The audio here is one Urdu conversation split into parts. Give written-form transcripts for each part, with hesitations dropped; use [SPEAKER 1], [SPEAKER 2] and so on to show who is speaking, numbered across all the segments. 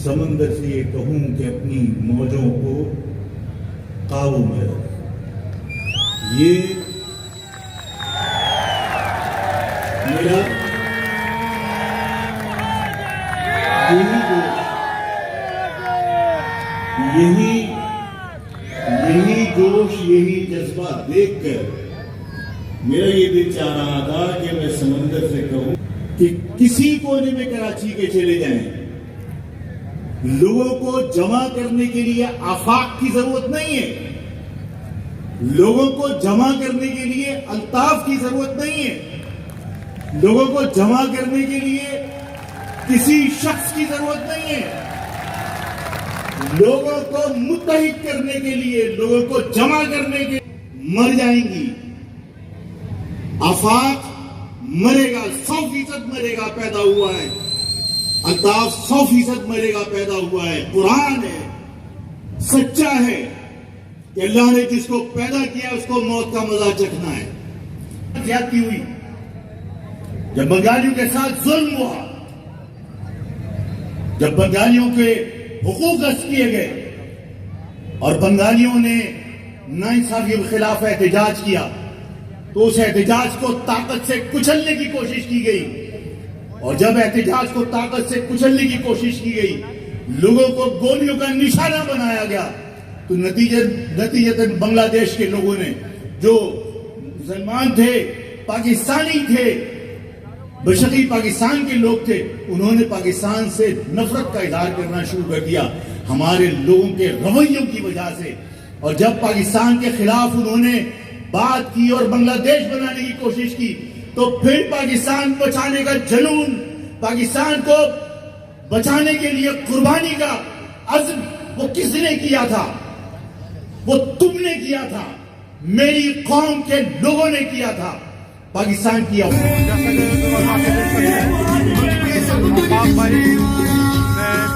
[SPEAKER 1] سمندر سے یہ کہوں کہ اپنی موجوں کو قابو میں رکھ. یہ میرا یہی جوش یہی جذبہ دیکھ کر میرا یہ دل چاہ رہا تھا کہ میں سمندر سے کہوں کہ کسی کونے میں کراچی کے چلے جائیں. لوگوں کو جمع کرنے کے لیے آفاق کی ضرورت نہیں ہے. لوگوں کو جمع کرنے کے لیے الطاف کی ضرورت نہیں ہے. لوگوں کو جمع کرنے کے لیے کسی شخص کی ضرورت نہیں ہے. لوگوں کو متحد کرنے کے لیے، لوگوں کو جمع کرنے کے مر جائیں گی. آفاق مرے گا، 100% مرے گا، پیدا ہوا ہے. الطاف 100% مرے گا، پیدا ہوا ہے. قرآن ہے، سچا ہے کہ اللہ نے جس کو پیدا کیا اس کو موت کا مزہ چکھنا ہے. زیادتی ہوئی جب بنگالیوں کے ساتھ ظلم ہوا، جب بنگالیوں کے حقوق غصب کیے گئے اور بنگالیوں نے ناانصافی کے خلاف احتجاج کیا، تو اس احتجاج کو طاقت سے کچلنے کی کوشش کی گئی. اور جب احتجاج کو طاقت سے کچلنے کی کوشش کی گئی، لوگوں کو گولیوں کا نشانہ بنایا گیا، تو نتیجتاً بنگلہ دیش کے لوگوں نے، جو مسلمان تھے، پاکستانی تھے، بشری پاکستان کے لوگ تھے، انہوں نے پاکستان سے نفرت کا اظہار کرنا شروع کر دیا ہمارے لوگوں کے رویوں کی وجہ سے. اور جب پاکستان کے خلاف انہوں نے بات کی اور بنگلہ دیش بنانے کی کوشش کی، تو پھر پاکستان بچانے کا جنون، پاکستان کو بچانے کے لیے قربانی کا عزم وہ کس نے کیا تھا؟ وہ تم نے کیا تھا، میری قوم کے لوگوں نے کیا تھا. پاکستان کیا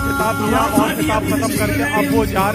[SPEAKER 2] کتاب ختم کر کے اب وہ جا رہے